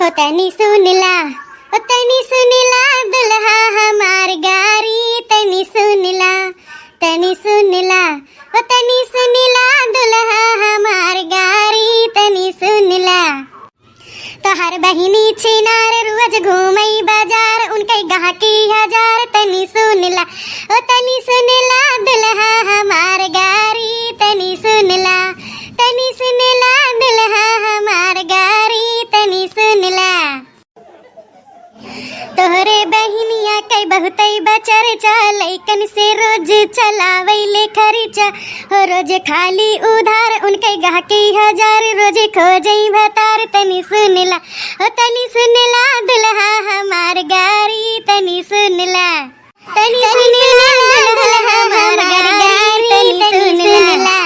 हो तनी सुनिला दुल्हा हमार गारी तनी सुनिला हो तनी सुनिला दुल्हा हमार गारी तनी सुनिला। तोहर बहिनी छिनार रोज घूमई बाजार उनके गाहकी हजार तनी सुनिला हो तनी सुनिला दुल्हा हमार गारी तनी सुनिला दुल्हा हमार गारी तनी सुनिला। तोहरे बहिनिया कई बहुतई बचर लइकन से रोज चलावैले खर्चा हो रोज खाली उधार उनके गाहकी हजार रोज खोजई भतार तनी सुनिला हो तनी सुनिला दुल्हा हमार गारी तनी सुनिला दुल्हा हमार गारी तनी सुनिला।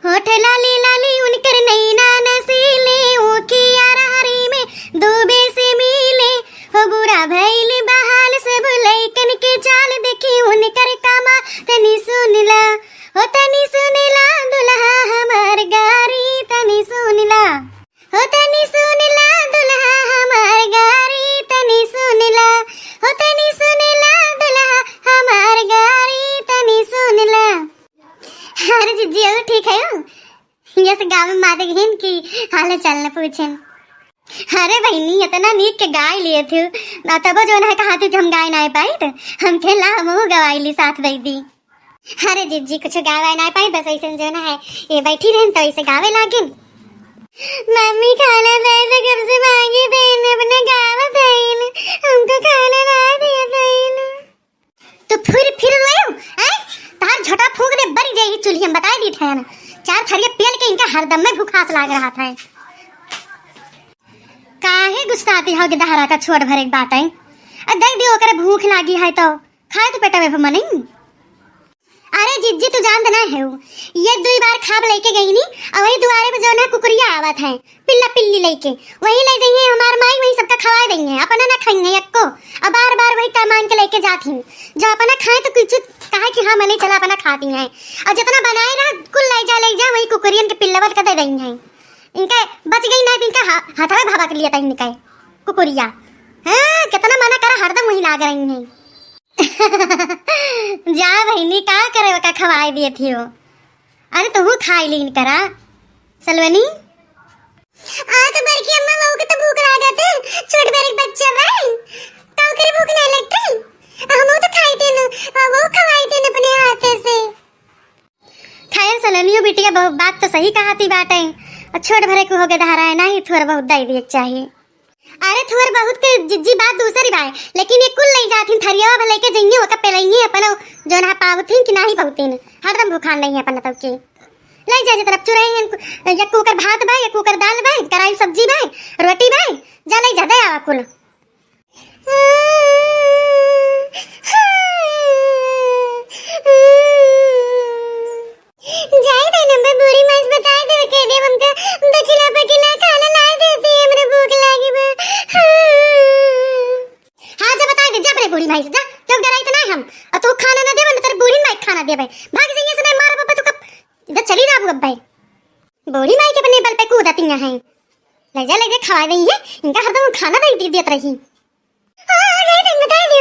होठ लाली लाली उनकर नैना नसीले ऊखिया हरी में डूबे से मिले हो बुरा भइल बहाल सब लइकन के चाल देखी उनकर कामा तनी सुनिला हो तनी सुनिला दुल्हा हमार गारी तनी सुनिला हो तनी सुनिला दुल्हा हमार गारी तनी सुनिला हो तनी सुनिला दुल्हा हमार गारी तनी सुनिला। अरे जीजी अब ठीक है ये से गाँव में माते घिन की हाल चाल न पूछन। अरे बहनी इतना नीक के गाय लिए थे ना तब जो है कहा थी हम गाय ना पाई तो हम खेला हम गवाईली साथ दे दी। अरे जीजी कुछ गावे ना पाई बस ऐसे जो है ये बैठी रहन तो ऐसे गावे लागिन। मम्मी खाना दे तो कब से मांगी देन अपने गावा देन हमको खाना ना दिया देन तो फिर रोयो हैं तार झटा फूंक दे बरी जाएगी चूल्ही हम बता दी थे ना चार थरिया पेल के इनका हरदम में भूखास लाग रहा था। काहे गुस्साती हो के दहरा का छोड़ भरे बात है देख दियो करे भूख लागी है तो खाए तो पेटा में मनी। अरे जिज्जी तू जानत ना है ये दुई बार खाब लेके गई नी और वही दुआरे पे जो ना कुकुरिया आवत है पिल्ला पिल्ली लेके वही ले जाइए हमार माई वही सबका खवा देंगे अपना ना खाएंगे यक्को अब बार बार वही कमान के लेके जाती जो अपना खाए तो कुछ कहा कि हाँ मने चला अपना खाती हैं और जितना बनाए ना कुल ले जा वही कुकुरियन के पिल्लावत कर दे रही हैं इनके बच गई ना इनका हथवा भाभा कर लिया था इनका कुकुरिया। हाँ कितना मना करा हरदम वही लाग रही हैं जा बहनी का करे का खवाई दिए थी वो। अरे तू खाई लीन करा सलवनी तो बड़की अम्मा बहू के तो भूख लगा थे छोट बड़े बच्चा भाई तो करे भूख नहीं लगती हम तो खाई थे ना वो खवाई थे अपने हाथ से। खाया सलनियो बिटिया बहुत बात तो सही कहा थी बात है और छोट भरे को हो गए धारा है ना ही थोड़ा बहुत दे दिए चाहिए। अरे थोड़ा बहुत के जिज्जी बात दूसरी बात लेकिन ये कुल नहीं जाती थरिया भले के जइए ओका पेलइए अपन जो ना पावतीन कि नहीं पावतीन हरदम भूखान नहीं है अपन तब के ले जा जे तरफ चुराई या कुकर भात बा या कुकर दाल बा कराई सब्जी बा रोटी बा जा ले जा दे आवा कुल। जाए दे नंबर बूढ़ी मास बता दे के दे हमका दखिला पकिला खाना ला देती है मेरे भूख लगी बा। हां जा बता दे जा अपने बूढ़ी माई से जा क्यों डराई तो नहीं हम और तू खाना ना दे मैं तेरे बूढ़ी माई खाना दे भाई भाग जाइए से मार पापा तू कब इधर चली जा अब भाई बूढ़ी माई के अपने बल पे कूदती है ले जा खवा देंगे इनका हरदम खाना दे देत रही। हां ले दे बता दे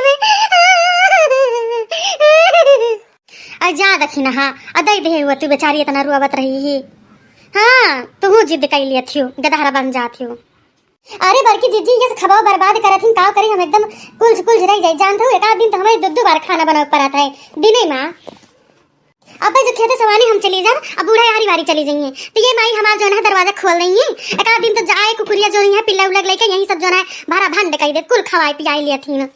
जा दखिना हाँ अदय दे हुआ तू बेचारी इतना रुआवत रही ही। हाँ तू जिद कर लिया थियो गदहरा बन जाती हो। अरे बड़की जीजी ये खबर बर्बाद करत हिन का करी हम एकदम कुल रह जाए जानते हो एक आध दिन तो हमें दो बार खाना बनाना पड़ा था दिन ही माँ अब जो खेते सवानी हम चली जाए अब बूढ़ा यारी वारी चली जाइए तो ये माई हमारा जो है दरवाजा खोल देंगे एक आध दिन तो जाए कुकुरिया जो है पिल्ला उलग लेके यही सब जो है भारा भंड कही दे कुल खवाई पियाई लिया थी ना।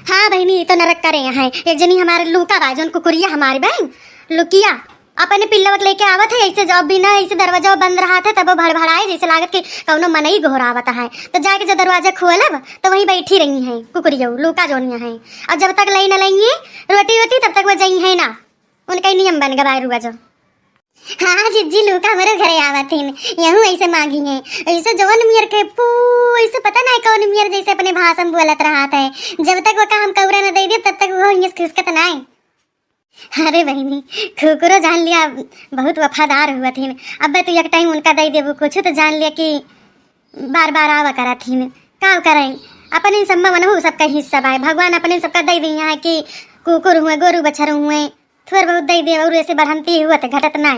हाँ बहनी तो नरक करे यहाँ एक जनी हमारे लुका बा जोन कुकुरिया हमारी बहन लुकिया अपने पिल्लवत लेके आवत है ऐसे जब बिना ऐसे दरवाजा बंद रहा था तब वो भड़भड़ाए जैसे लागत के कौनो मन ही घोरावत है तो जाके जब दरवाजा खोलब तो वहीं बैठी रही है कुकुरिया लुका जोनिया है और जब तक लई न लेंगे रोटी रोटी तब तक वो जाई है ना उनका नियम बन गया रुआ जो। हाँ जिज्जी लुका हमारे घरे आवत है यहूँ ऐसे मांगी है ऐसे जवन मियर के ऐसे पता नहीं कौन मियर जैसे अपने भाषण बोलत रहा था जब तक वो काम कौरा न दे दे तब तक वो इंग्लिश खिसकत नहीं। अरे बहनी कुकुरो जान लिया बहुत वफादार हुआ थे अब तो एक टाइम उनका दे देबू कुछ तो जान लिया कि बार बार आवा करा थी का करें अपने सब में मनहु सबका हिस्सा बाय भगवान अपने सबका दे दिया है कि कुकुर हुए गोरु बछर हुए थोड़ा बहुत दे दे और ऐसे बढ़ंती हुआ तो घटत ना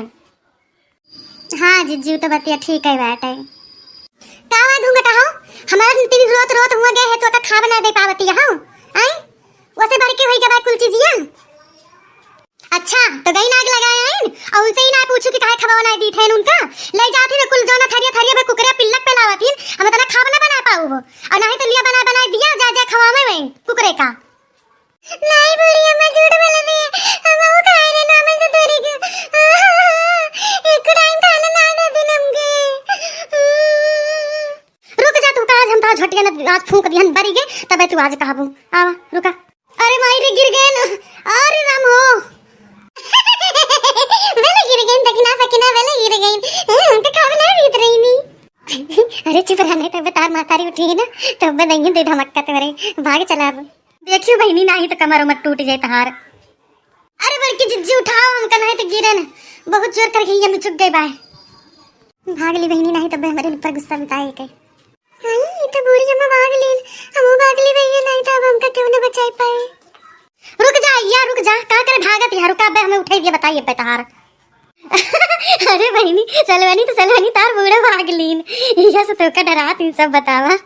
हाँ जीजू तो बतिया ठीक है बैठ है कावा ढूंढता हो हमारा तीन रोत रोत हुआ गए है तो खा बना दे पावती हो आई वैसे भर के वही गवा कुल चीजिया अच्छा तो गई नाग लगाया है और उनसे ही ना पूछू कि काहे खवाना दी थे उनका ले जाती ना कुल जोना थरिया थरिया में कुकरे पिल्लक पे लावती हम तना खा बना बना पाऊ हो और नहीं तो लिया बना बना दिया जा जा खवावे में कुकरे का नहीं बुढ़िया मैं झूठ बोल रही है हम वो खाए रे ना मैं तो तेरी एक टाइम खाना ना दे दिन हमके रुक जा तू आज हम ता झटिया ना आज फूंक दिहन बरी गे तबे तू आज कहबू आवा रुका अरे माई रे गिर गए ना अरे राम हो वेले गिर गई तक ना सकिना वेले गिर गई तो खावे ना रीत रही नी अरे चुप रहने तब तार मातारी उठी है ना तब देंगे दे धमक्का तेरे भाग चला अब देखियो बहनी नहीं तो कमर मत टूट जाए तहार अरे बल्कि जिज्जी उठाओ हम कन्हे तो गिरे ना बहुत जोर करके हम चुप गए बाय भाग ली बहनी नहीं तब हमारे ऊपर गुस्सा बताए के हां तो बूढ़ी अम्मा भाग ली हम भाग ली भैया नहीं तो अब हमका क्यों न बचाई पाए रुक जा या रुक जा का कर भागत यार रुका बे हमें उठाई दिया बताइए पे तहार अरे बहनी चलवानी तो चलवानी तार बूढ़ा भाग लीन यह से तो का डरात इन सब बतावा